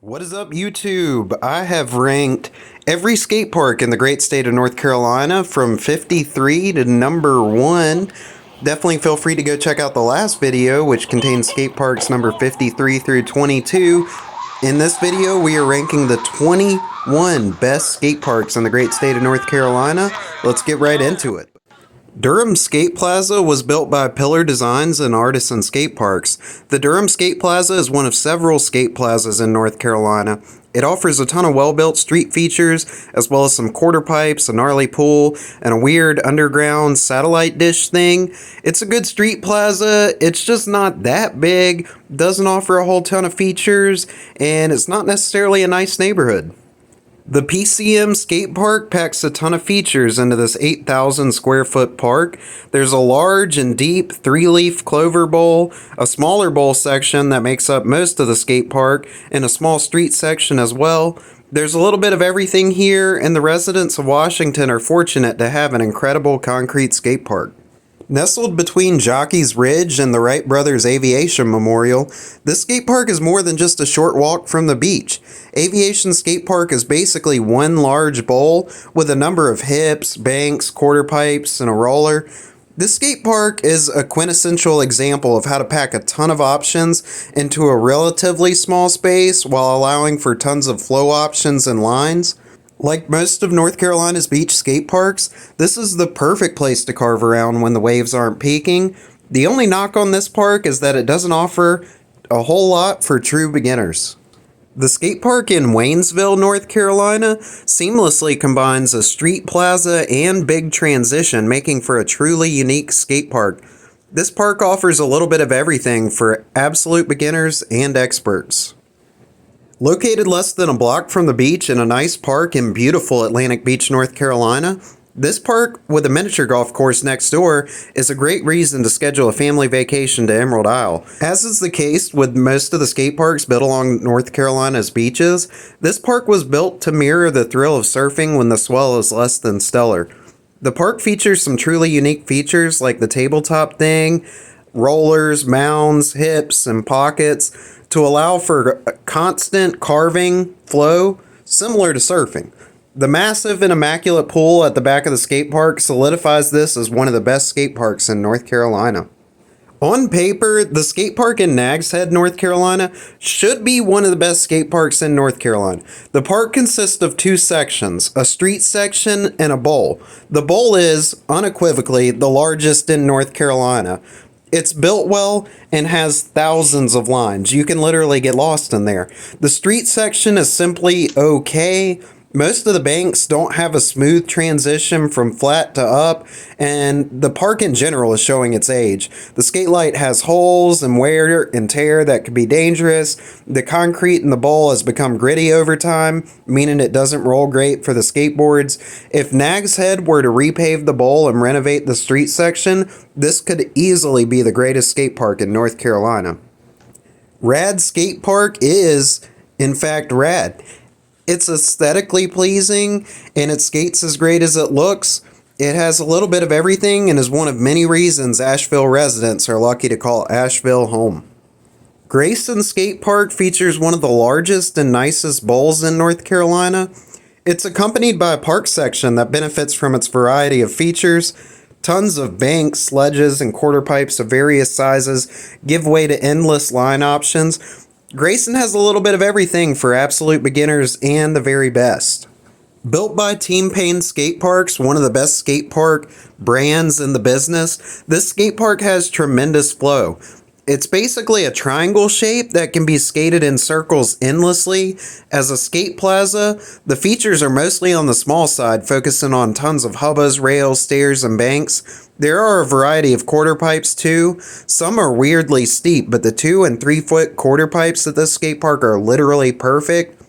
What is up, YouTube? I have ranked every skate park in the great state of North Carolina from 53 to number 1. Definitely feel free to go check out the last video, which contains skate parks number 53 through 22. In this video, we are ranking the 21 best skate parks in the great state of North Carolina. Let's get right into it. Durham Skate Plaza was built by Pillar Designs and Artisan Skate Parks. The Durham Skate Plaza is one of several skate plazas in North Carolina. It offers a ton of well-built street features, as well as some quarter pipes, a gnarly pool, and a weird underground satellite dish thing. It's a good street plaza, it's just not that big, doesn't offer a whole ton of features, and it's not necessarily a nice neighborhood. The PCM skate park packs a ton of features into this 8,000 square foot park. There's a large and deep 3-leaf clover bowl, a smaller bowl section that makes up most of the skate park, and a small street section as well. There's a little bit of everything here, and the residents of Washington are fortunate to have an incredible concrete skate park. Nestled between Jockey's Ridge and the Wright Brothers Aviation Memorial, this skate park is more than just a short walk from the beach. Aviation Skate Park is basically one large bowl with a number of hips, banks, quarter pipes, and a roller. This skate park is a quintessential example of how to pack a ton of options into a relatively small space while allowing for tons of flow options and lines. Like most of North Carolina's beach skate parks, this is the perfect place to carve around when the waves aren't peaking. The only knock on this park is that it doesn't offer a whole lot for true beginners. The skate park in Waynesville, North Carolina, seamlessly combines a street plaza and big transition, making for a truly unique skate park. This park offers a little bit of everything for absolute beginners and experts. Located less than a block from the beach in a nice park in beautiful Atlantic Beach, North Carolina, this park with a miniature golf course next door is a great reason to schedule a family vacation to Emerald Isle. As is the case with most of the skate parks built along North Carolina's beaches, this park was built to mirror the thrill of surfing when the swell is less than stellar. The park features some truly unique features like the tabletop thing, rollers, mounds, hips, and pockets, to allow for constant carving flow similar to surfing. The massive and immaculate pool at the back of the skate park solidifies this as one of the best skate parks in North Carolina. On paper, the skate park in Nags Head, North Carolina should be one of the best skate parks in North Carolina. The park consists of two sections, a street section and a bowl. The bowl is, unequivocally, the largest in North Carolina. It's built well and has thousands of lines. You can literally get lost in there. The street section is simply okay. Most of the banks don't have a smooth transition from flat to up, and the park in general is showing its age. The skate light has holes and wear and tear that could be dangerous. The concrete in the bowl has become gritty over time, meaning it doesn't roll great for the skateboards. If Nags Head were to repave the bowl and renovate the street section, this could easily be the greatest skate park in North Carolina. Rad Skatepark is, in fact, rad. It's aesthetically pleasing, and it skates as great as it looks. It has a little bit of everything and is one of many reasons Asheville residents are lucky to call Asheville home. Grayson Skate Park features one of the largest and nicest bowls in North Carolina. It's accompanied by a park section that benefits from its variety of features. Tons of banks, sledges, and quarter pipes of various sizes give way to endless line options. Grayson has a little bit of everything for absolute beginners and the very best. Built by Team Payne Skate Parks, one of the best skate park brands in the business, this skate park has tremendous flow. It's basically a triangle shape that can be skated in circles endlessly. As a skate plaza, the features are mostly on the small side, focusing on tons of hubbas, rails, stairs, and banks. There are a variety of quarter pipes too. Some are weirdly steep, but the 2 and 3 foot quarter pipes at this skate park are literally perfect.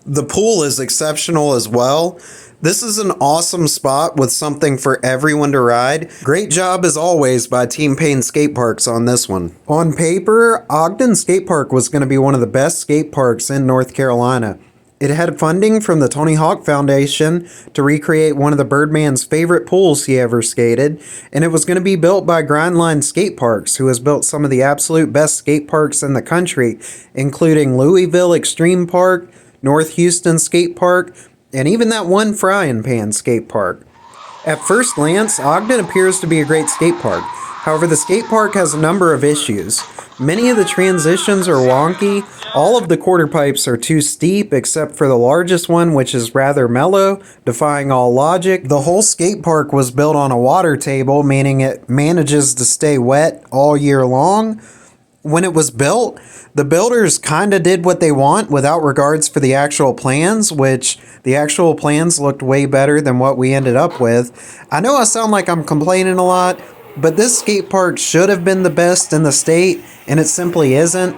The pool is exceptional as well. This is an awesome spot with something for everyone to ride. Great job as always by Team Payne Skate Parks on this one. On paper, Ogden Skate Park was going to be one of the best skate parks in North Carolina. It had funding from the Tony Hawk Foundation to recreate one of the Birdman's favorite pools he ever skated, and it was going to be built by Grindline Skateparks, who has built some of the absolute best skate parks in the country, including Louisville Extreme Park, North Houston Skate Park, and even that one Frying Pan Skate Park. At first glance, Ogden appears to be a great skate park. However, the skate park has a number of issues. Many of the transitions are wonky, all of the quarter pipes are too steep except for the largest one, which is rather mellow, defying all logic. The whole skate park was built on a water table, meaning it manages to stay wet all year long. When it was built, the builders kind of did what they want without regards for the actual plans, which the actual plans looked way better than what we ended up with. I know I sound like I'm complaining a lot, but this skate park should have been the best in the state, and it simply isn't.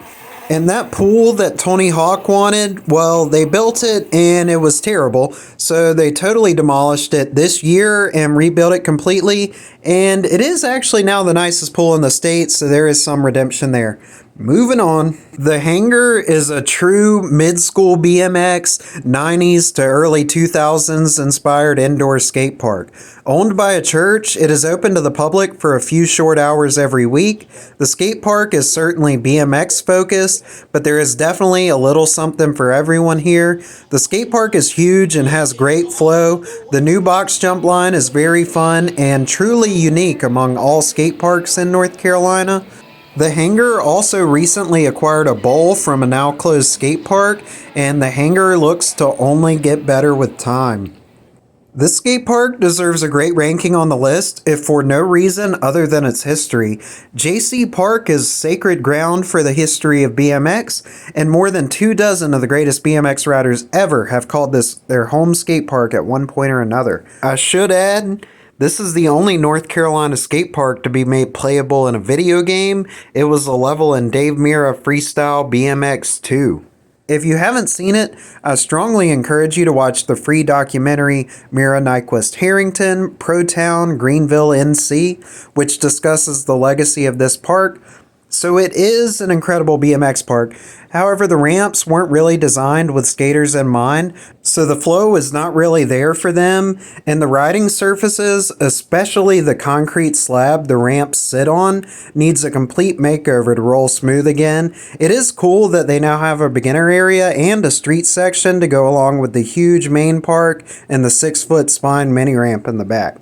And that pool that Tony Hawk wanted, well, they built it and it was terrible. So they totally demolished it this year and rebuilt it completely. And it is actually now the nicest pool in the state, so there is some redemption there. Moving on. The Hangar is a true mid-school BMX, 90s to early 2000s inspired indoor skate park. Owned by a church, it is open to the public for a few short hours every week. The skate park is certainly BMX focused, but there is definitely a little something for everyone here. The skate park is huge and has great flow. The new box jump line is very fun and truly unique among all skate parks in North Carolina. The Hangar also recently acquired a bowl from a now closed skate park, and the Hangar looks to only get better with time. This skate park deserves a great ranking on the list, if for no reason other than its history. J.C. Park is sacred ground for the history of BMX, and more than 24 of the greatest BMX riders ever have called this their home skate park at one point or another. I should add, this is the only North Carolina skate park to be made playable in a video game. It was a level in Dave Mirra Freestyle BMX 2. If you haven't seen it, I strongly encourage you to watch the free documentary Mirra Nyquist Harrington, Pro Town, Greenville, NC, which discusses the legacy of this park. So it is an incredible BMX park. However, the ramps weren't really designed with skaters in mind, so the flow is not really there for them, and the riding surfaces, especially the concrete slab the ramps sit on, needs a complete makeover to roll smooth again. It is cool that they now have a beginner area and a street section to go along with the huge main park and the 6-foot spine mini ramp in the back.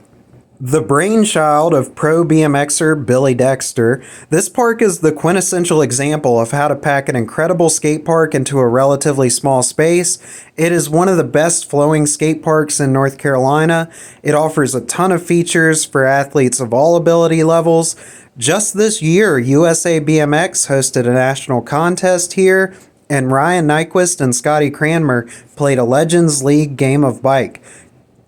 The brainchild of pro BMXer Billy Dexter, this park is the quintessential example of how to pack an incredible skate park into a relatively small space. It is one of the best flowing skate parks in North Carolina. It offers a ton of features for athletes of all ability levels. Just this year, USA BMX hosted a national contest here, and Ryan Nyquist and Scotty Cranmer played a Legends League game of bike.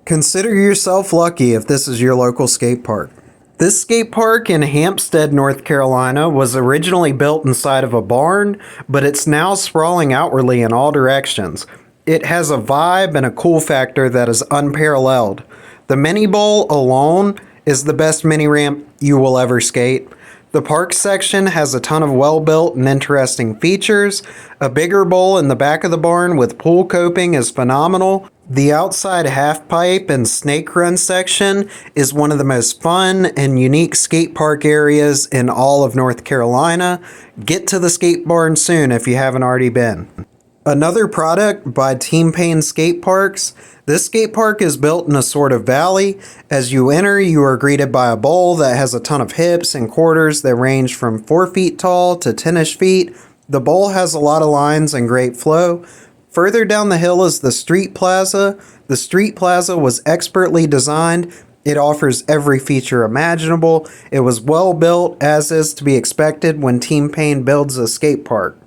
Consider yourself lucky if this is your local skate park. This skate park in Hampstead, North Carolina was originally built inside of a barn, but it's now sprawling outwardly in all directions. It has a vibe and a cool factor that is unparalleled. The mini bowl alone is the best mini ramp you will ever skate. The park section has a ton of well-built and interesting features. A bigger bowl in the back of the barn with pool coping is phenomenal. The outside half pipe and snake run section is one of the most fun and unique skate park areas in all of North Carolina. Get to the skate barn soon if you haven't already been. Another product by Team Payne Skate Parks. This skate park is built in a sort of valley. As you enter, you are greeted by a bowl that has a ton of hips and quarters that range from 4 feet tall to 10-ish feet. The bowl has a lot of lines and great flow. Further down the hill is the Street Plaza. The Street Plaza was expertly designed. It offers every feature imaginable. It was well built, as is to be expected when Team Payne builds a skate park.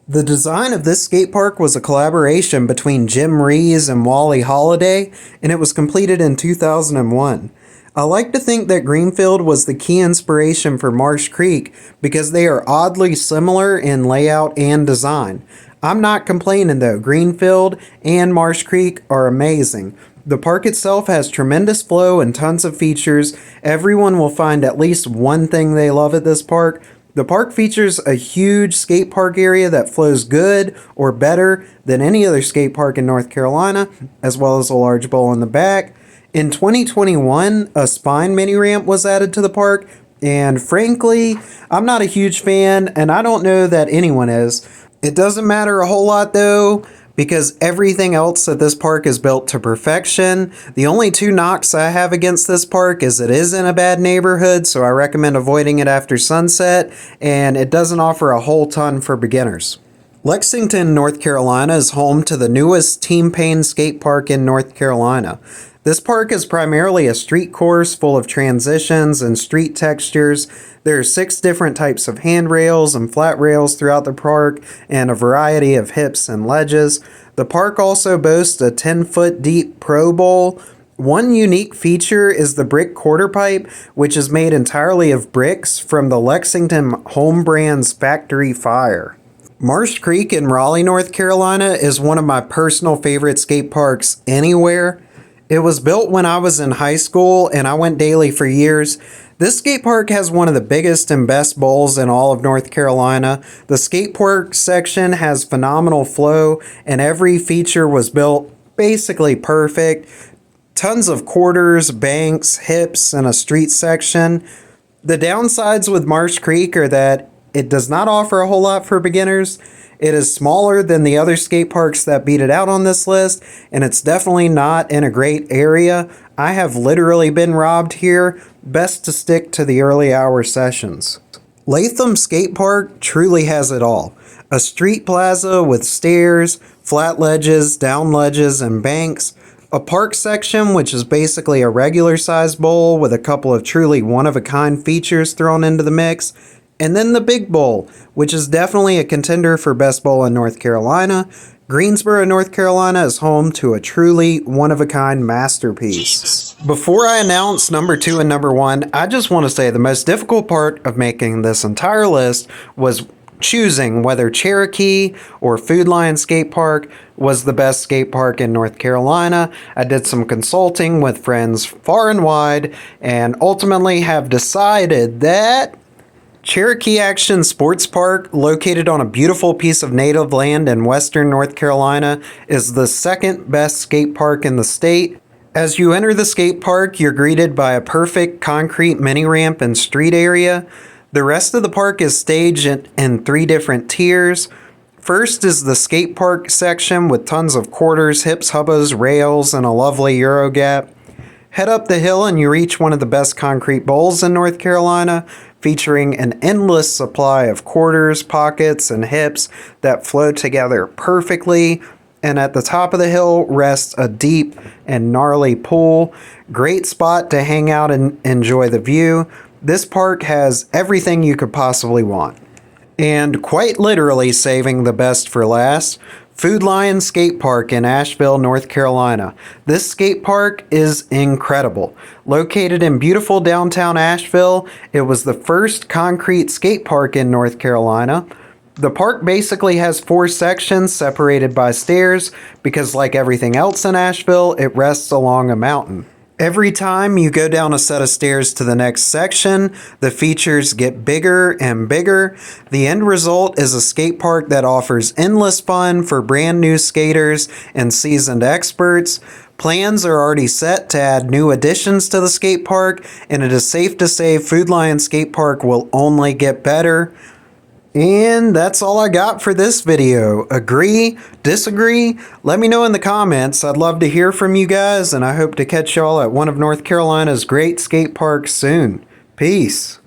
The design of this skate park was a collaboration between Jim Rees and Wally Holiday, and it was completed in 2001. I like to think that Greenfield was the key inspiration for Marsh Creek because they are oddly similar in layout and design. I'm not complaining though. Greenfield and Marsh Creek are amazing. The park itself has tremendous flow and tons of features. Everyone will find at least one thing they love at this park. The park features a huge skate park area that flows good or better than any other skate park in North Carolina, as well as a large bowl in the back. In 2021, a spine mini ramp was added to the park, and frankly, I'm not a huge fan, and I don't know that anyone is. It doesn't matter a whole lot though, because everything else at this park is built to perfection. The only two knocks I have against this park is it is in a bad neighborhood, so I recommend avoiding it after sunset, and it doesn't offer a whole ton for beginners. Lexington, North Carolina is home to the newest Team Payne skate park in North Carolina. This park is primarily a street course full of transitions and street textures. There are 6 different types of handrails and flat rails throughout the park and a variety of hips and ledges. The park also boasts a 10-foot deep pro bowl. One unique feature is the brick quarter pipe, which is made entirely of bricks from the Lexington home brand's factory fire. Marsh Creek in Raleigh, North Carolina is one of my personal favorite skate parks anywhere. It was built when I was in high school and I went daily for years. This skate park has one of the biggest and best bowls in all of North Carolina. The skate park section has phenomenal flow and every feature was built basically perfect. Tons of quarters, banks, hips, and a street section. The downsides with Marsh Creek are that it does not offer a whole lot for beginners. It is smaller than the other skate parks that beat it out on this list, and it's definitely not in a great area. I have literally been robbed here. Best to stick to the early hour sessions. Latham Skate Park truly has it all. A street plaza with stairs, flat ledges, down ledges, and banks. A park section, which is basically a regular sized bowl with a couple of truly one-of-a-kind features thrown into the mix. And then the Big Bowl, which is definitely a contender for Best Bowl in North Carolina. Greensboro, North Carolina is home to a truly one-of-a-kind masterpiece. Before I announce number 2 and number 1, I just want to say the most difficult part of making this entire list was choosing whether Cherokee or Food Lion Skate Park was the best skate park in North Carolina. I did some consulting with friends far and wide and ultimately have decided that Cherokee Action Sports Park, located on a beautiful piece of native land in western North Carolina, is the second best skate park in the state. As you enter the skate park, you're greeted by a perfect concrete mini ramp and street area. The rest of the park is staged in 3 different tiers. First is the skate park section with tons of quarters, hips, hubbas, rails, and a lovely Euro gap. Head up the hill and you reach one of the best concrete bowls in North Carolina, featuring an endless supply of quarters, pockets, and hips that flow together perfectly. And at the top of the hill rests a deep and gnarly pool. Great spot to hang out and enjoy the view. This park has everything you could possibly want. And quite literally saving the best for last, Food Lion Skate Park in Asheville, North Carolina. This skate park is incredible. Located in beautiful downtown Asheville, it was the first concrete skate park in North Carolina. The park basically has 4 sections separated by stairs because, like everything else in Asheville, it rests along a mountain. Every time you go down a set of stairs to the next section, the features get bigger and bigger. The end result is a skate park that offers endless fun for brand new skaters and seasoned experts. Plans are already set to add new additions to the skate park, and it is safe to say Food Lion Skate Park will only get better. And that's all I got for this video. Agree? Disagree? Let me know in the comments. I'd love to hear from you guys, and I hope to catch y'all at one of North Carolina's great skate parks soon. Peace.